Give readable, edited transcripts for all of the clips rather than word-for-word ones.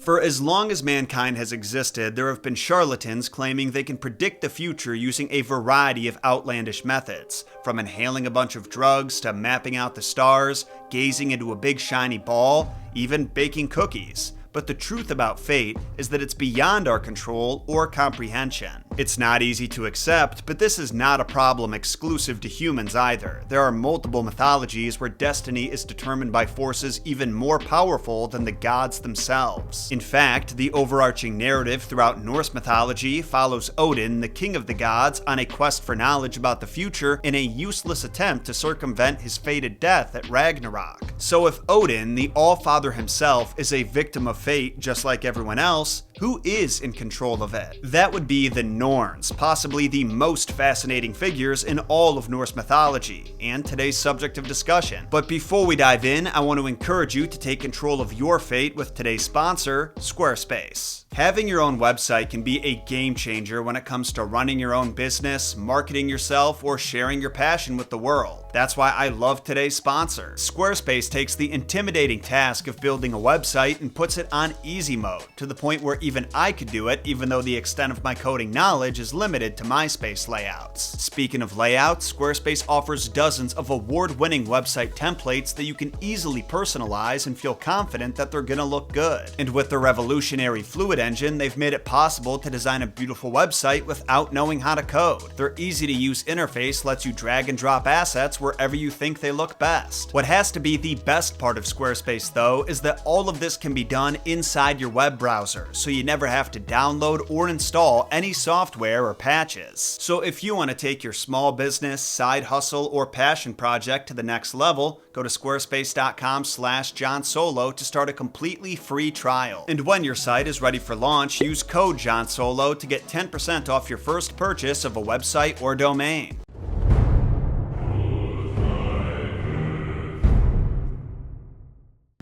For as long as mankind has existed, there have been charlatans claiming they can predict the future using a variety of outlandish methods, from inhaling a bunch of drugs to mapping out the stars, gazing into a big shiny ball, even baking cookies. But the truth about fate is that it's beyond our control or comprehension. It's not easy to accept, but this is not a problem exclusive to humans either. There are multiple mythologies where destiny is determined by forces even more powerful than the gods themselves. In fact, the overarching narrative throughout Norse mythology follows Odin, the king of the gods, on a quest for knowledge about the future in a useless attempt to circumvent his fated death at Ragnarok. So if Odin, the All-Father himself, is a victim of fate just like everyone else, who is in control of it? That would be the Norns, possibly the most fascinating figures in all of Norse mythology, and today's subject of discussion. But before we dive in, I want to encourage you to take control of your fate with today's sponsor, Squarespace. Having your own website can be a game changer when it comes to running your own business, marketing yourself, or sharing your passion with the world. That's why I love today's sponsor. Squarespace takes the intimidating task of building a website and puts it on easy mode, to the point where even I could do it, even though the extent of my coding knowledge is limited to MySpace layouts. Speaking of layouts, Squarespace offers dozens of award-winning website templates that you can easily personalize and feel confident that they're gonna look good. And with their revolutionary Fluid engine, they've made it possible to design a beautiful website without knowing how to code. Their easy-to-use interface lets you drag and drop assets wherever you think they look best. What has to be the best part of Squarespace, though, is that all of this can be done inside your web browser, so you never have to download or install any software or patches. So if you want to take your small business, side hustle, or passion project to the next level, go to squarespace.com/Jon Solo to start a completely free trial. And when your site is ready for launch, use code Jon Solo to get 10% off your first purchase of a website or domain.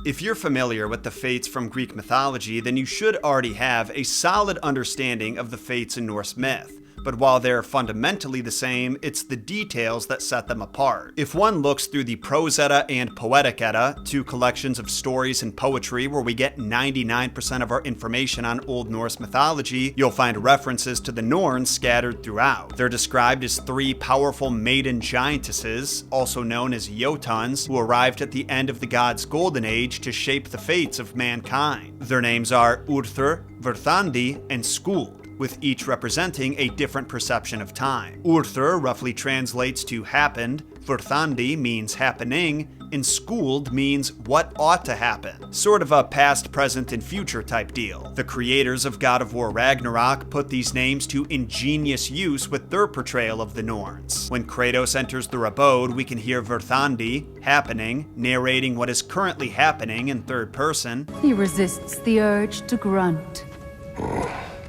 If you're familiar with the fates from Greek mythology, then you should already have a solid understanding of the fates in Norse myth. But while they're fundamentally the same, it's the details that set them apart. If one looks through the Prose Edda and Poetic Edda, two collections of stories and poetry where we get 99% of our information on Old Norse mythology, you'll find references to the Norns scattered throughout. They're described as three powerful maiden giantesses, also known as Jotuns, who arrived at the end of the gods' golden age to shape the fates of mankind. Their names are Urthur, Verthandi, and Skuld, with each representing a different perception of time. Urthur roughly translates to happened, Verthandi means happening, and Skuld means what ought to happen. Sort of a past, present, and future type deal. The creators of God of War Ragnarok put these names to ingenious use with their portrayal of the Norns. When Kratos enters their abode, we can hear Verthandi, happening, narrating what is currently happening in third person. He resists the urge to grunt.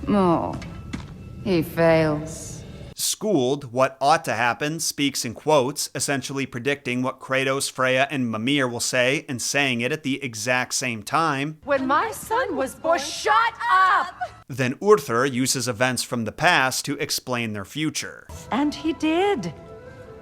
Oh, he fails. Skuld, what ought to happen, speaks in quotes, essentially predicting what Kratos, Freya, and Mimir will say, and saying it at the exact same time. When my son was born, shut up! Then Urthur uses events from the past to explain their future. And he did,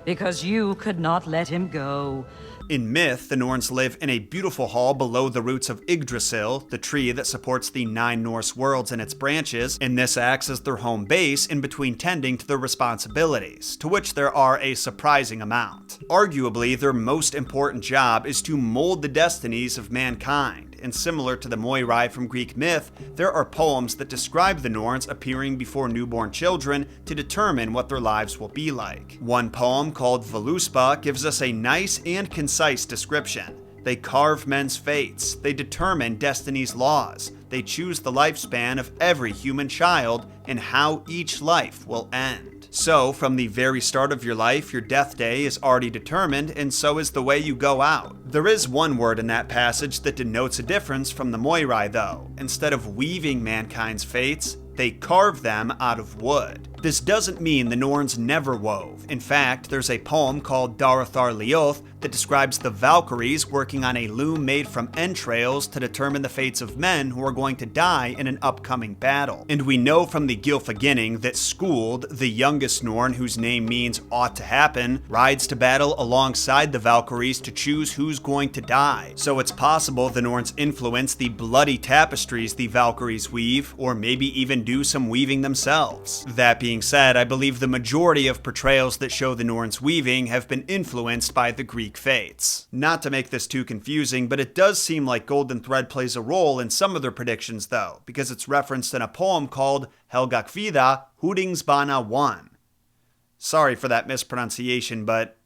because you could not let him go. In myth, the Norns live in a beautiful hall below the roots of Yggdrasil, the tree that supports the 9 Norse worlds and its branches, and this acts as their home base in between tending to their responsibilities, to which there are a surprising amount. Arguably, their most important job is to mold the destinies of mankind. And similar to the Moirai from Greek myth, there are poems that describe the Norns appearing before newborn children to determine what their lives will be like. One poem called Völuspá gives us a nice and concise description. They carve men's fates, they determine destiny's laws, they choose the lifespan of every human child and how each life will end. So, from the very start of your life, your death day is already determined, and so is the way you go out. There is one word in that passage that denotes a difference from the Moirai, though. Instead of weaving mankind's fates, they carve them out of wood. This doesn't mean the Norns never wove. In fact, there's a poem called Darathar Lioth that describes the Valkyries working on a loom made from entrails to determine the fates of men who are going to die in an upcoming battle. And we know from the Gylfaginning that Skuld, the youngest Norn whose name means ought to happen, rides to battle alongside the Valkyries to choose who's going to die. So it's possible the Norns influence the bloody tapestries the Valkyries weave, or maybe even do some weaving themselves. That being said, I believe the majority of portrayals that show the Norns weaving have been influenced by the Greek fates. Not to make this too confusing, but it does seem like golden thread plays a role in some of their predictions though, because it's referenced in a poem called Helgakvida Hudingsbana 1. Sorry for that mispronunciation, but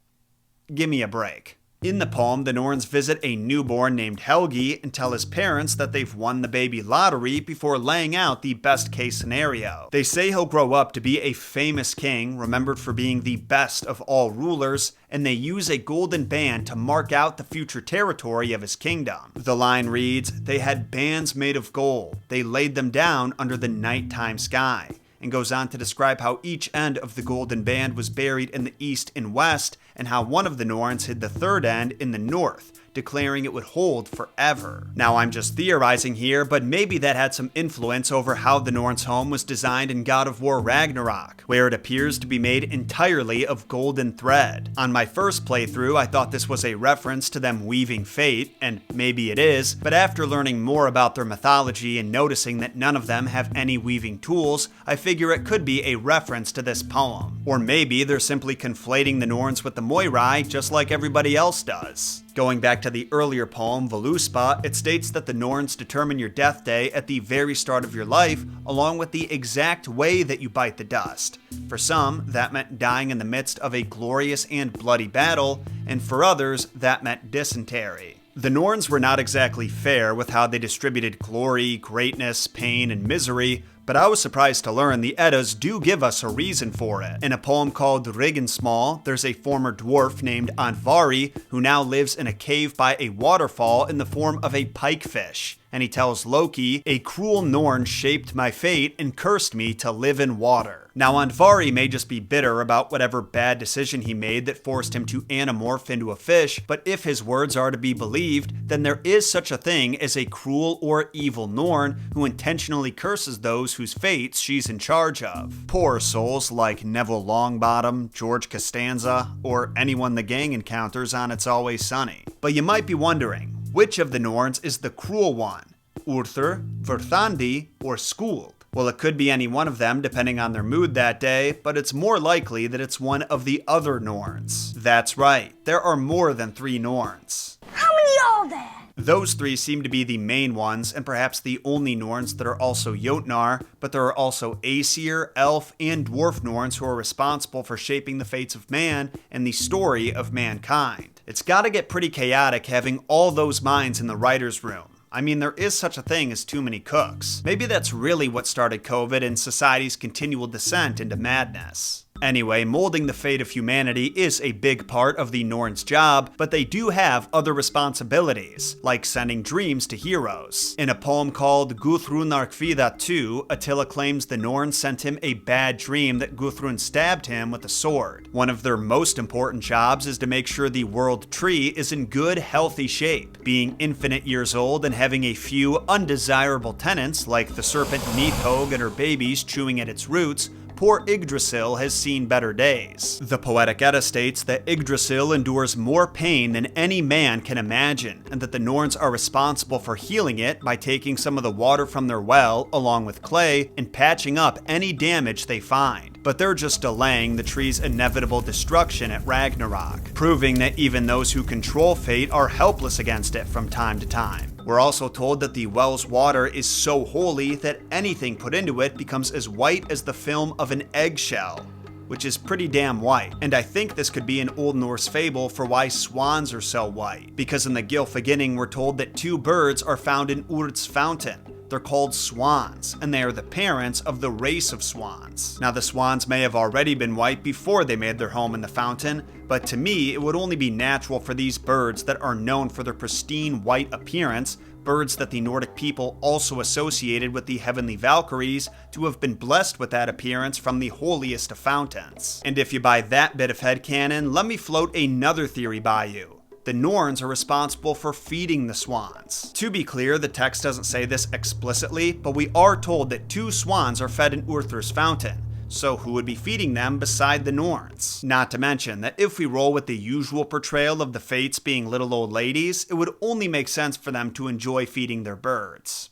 give me a break. In the poem, the Norns visit a newborn named Helgi and tell his parents that they've won the baby lottery before laying out the best case scenario. They say he'll grow up to be a famous king, remembered for being the best of all rulers, and they use a golden band to mark out the future territory of his kingdom. The line reads, "They had bands made of gold. They laid them down under the nighttime sky," and goes on to describe how each end of the golden band was buried in the east and west, and how one of the Norns hid the third end in the north, declaring it would hold forever. Now I'm just theorizing here, but maybe that had some influence over how the Norns' home was designed in God of War Ragnarok, where it appears to be made entirely of golden thread. On my first playthrough, I thought this was a reference to them weaving fate, and maybe it is, but after learning more about their mythology and noticing that none of them have any weaving tools, I figure it could be a reference to this poem. Or maybe they're simply conflating the Norns with the Moirai, just like everybody else does. Going back to the earlier poem, Voluspa, it states that the Norns determine your death day at the very start of your life, along with the exact way that you bite the dust. For some, that meant dying in the midst of a glorious and bloody battle, and for others, that meant dysentery. The Norns were not exactly fair with how they distributed glory, greatness, pain, and misery, but I was surprised to learn the Eddas do give us a reason for it. In a poem called Regnsmal, there's a former dwarf named Andvari who now lives in a cave by a waterfall in the form of a pikefish. And he tells Loki, "A cruel Norn shaped my fate and cursed me to live in water." Now Andvari may just be bitter about whatever bad decision he made that forced him to anamorph into a fish, but if his words are to be believed, then there is such a thing as a cruel or evil Norn who intentionally curses those whose fates she's in charge of. Poor souls like Neville Longbottom, George Costanza, or anyone the gang encounters on It's Always Sunny. But you might be wondering, which of the Norns is the cruel one? Urthur, Verthandi, or Skuld? Well, it could be any one of them depending on their mood that day, but it's more likely that it's one of the other Norns. That's right, there are more than 3 Norns. How many are there? Those 3 seem to be the main ones, and perhaps the only Norns that are also Jotnar, but there are also Aesir, Elf, and Dwarf Norns who are responsible for shaping the fates of man and the story of mankind. It's gotta get pretty chaotic having all those minds in the writer's room. I mean, there is such a thing as too many cooks. Maybe that's really what started COVID and society's continual descent into madness. Anyway, molding the fate of humanity is a big part of the Norns' job, but they do have other responsibilities, like sending dreams to heroes. In a poem called Guthrunarkvida 2, Attila claims the Norns sent him a bad dream that Guthrun stabbed him with a sword. One of their most important jobs is to make sure the world tree is in good, healthy shape. Being infinite years old and having a few undesirable tenants, like the serpent Nidhogg and her babies chewing at its roots, poor Yggdrasil has seen better days. The Poetic Edda states that Yggdrasil endures more pain than any man can imagine, and that the Norns are responsible for healing it by taking some of the water from their well, along with clay, and patching up any damage they find. But they're just delaying the tree's inevitable destruction at Ragnarok, proving that even those who control fate are helpless against it from time to time. We're also told that the well's water is so holy that anything put into it becomes as white as the film of an eggshell, which is pretty damn white. And I think this could be an Old Norse fable for why swans are so white, because in the Gylfaginning we're told that 2 birds are found in Urd's fountain, They're called swans, and they are the parents of the race of swans. Now, the swans may have already been white before they made their home in the fountain, but to me, it would only be natural for these birds that are known for their pristine white appearance, birds that the Nordic people also associated with the heavenly Valkyries, to have been blessed with that appearance from the holiest of fountains. And if you buy that bit of headcanon, let me float another theory by you. The Norns are responsible for feeding the swans. To be clear, the text doesn't say this explicitly, but we are told that 2 swans are fed in Urthr's fountain. So who would be feeding them beside the Norns? Not to mention that if we roll with the usual portrayal of the Fates being little old ladies, it would only make sense for them to enjoy feeding their birds.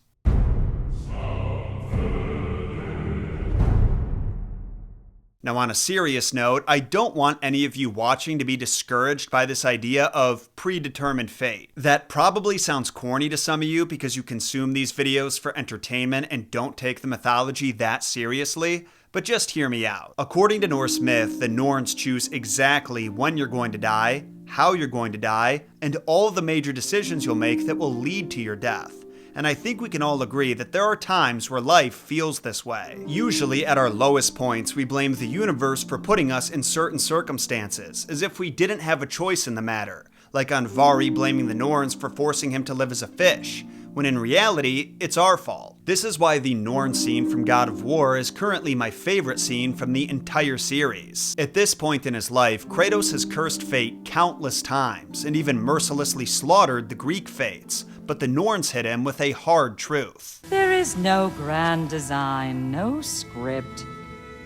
Now, on a serious note, I don't want any of you watching to be discouraged by this idea of predetermined fate. That probably sounds corny to some of you because you consume these videos for entertainment and don't take the mythology that seriously, but just hear me out. According to Norse myth, the Norns choose exactly when you're going to die, how you're going to die, and all the major decisions you'll make that will lead to your death. And I think we can all agree that there are times where life feels this way. Usually at our lowest points, we blame the universe for putting us in certain circumstances, as if we didn't have a choice in the matter, like on Vari blaming the Norns for forcing him to live as a fish, when in reality, it's our fault. This is why the Norn scene from God of War is currently my favorite scene from the entire series. At this point in his life, Kratos has cursed fate countless times, and even mercilessly slaughtered the Greek fates, but the Norns hit him with a hard truth. There is no grand design, no script,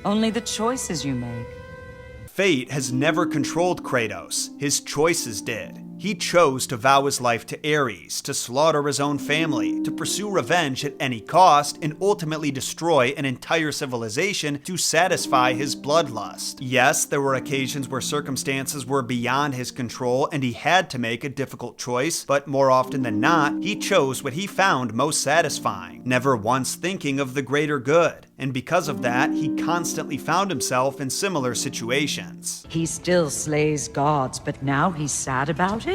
only the choices you make. Fate has never controlled Kratos, his choices did. He chose to vow his life to Ares, to slaughter his own family, to pursue revenge at any cost, and ultimately destroy an entire civilization to satisfy his bloodlust. Yes, there were occasions where circumstances were beyond his control and he had to make a difficult choice, but more often than not, he chose what he found most satisfying, never once thinking of the greater good. And because of that, he constantly found himself in similar situations. He still slays gods, but now he's sad about it?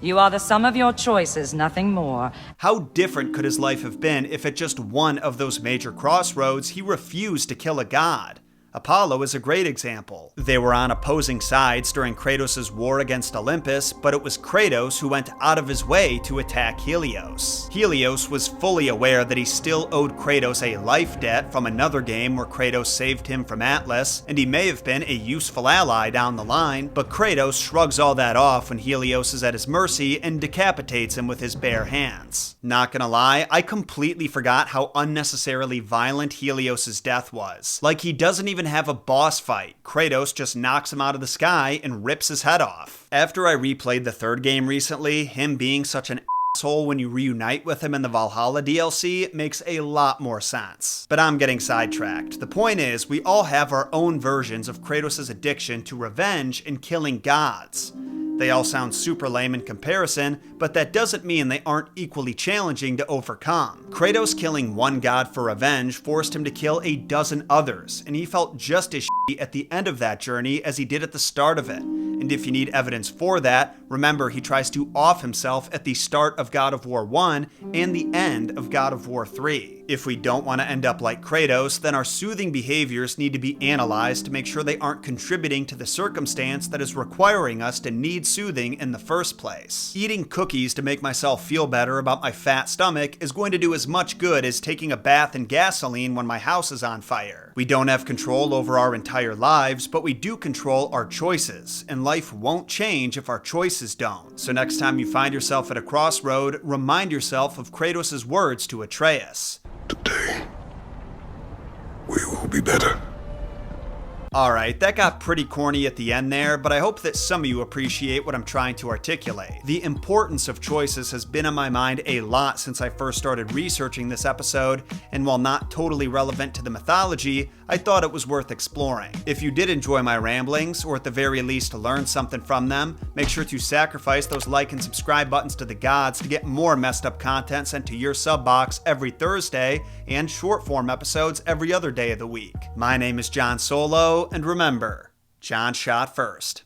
You are the sum of your choices, nothing more. How different could his life have been if at just one of those major crossroads he refused to kill a god? Apollo is a great example. They were on opposing sides during Kratos' war against Olympus, but it was Kratos who went out of his way to attack Helios. Helios was fully aware that he still owed Kratos a life debt from another game where Kratos saved him from Atlas, and he may have been a useful ally down the line, but Kratos shrugs all that off when Helios is at his mercy and decapitates him with his bare hands. Not gonna lie, I completely forgot how unnecessarily violent Helios' death was. Like, he doesn't even have a boss fight. Kratos just knocks him out of the sky and rips his head off. After I replayed the third game recently, him being such an asshole when you reunite with him in the Valhalla DLC makes a lot more sense. But I'm getting sidetracked. The point is, we all have our own versions of Kratos' addiction to revenge and killing gods. They all sound super lame in comparison, but that doesn't mean they aren't equally challenging to overcome. Kratos killing one god for revenge forced him to kill a dozen others, and he felt just as shitty at the end of that journey as he did at the start of it. And if you need evidence for that, remember he tries to off himself at the start of God of War 1 and the end of God of War 3. If we don't want to end up like Kratos, then our soothing behaviors need to be analyzed to make sure they aren't contributing to the circumstance that is requiring us to need soothing in the first place. Eating cookies to make myself feel better about my fat stomach is going to do as much good as taking a bath in gasoline when my house is on fire. We don't have control over our entire lives, but we do control our choices, and life won't change if our choices don't. So next time you find yourself at a crossroad, remind yourself of Kratos' words to Atreus. Today, we will be better. Alright, that got pretty corny at the end there, but I hope that some of you appreciate what I'm trying to articulate. The importance of choices has been on my mind a lot since I first started researching this episode, and while not totally relevant to the mythology, I thought it was worth exploring. If you did enjoy my ramblings, or at the very least learn something from them, make sure to sacrifice those like and subscribe buttons to the gods to get more messed up content sent to your sub box every Thursday, and short form episodes every other day of the week. My name is Jon Solo, and remember, Jon shot first.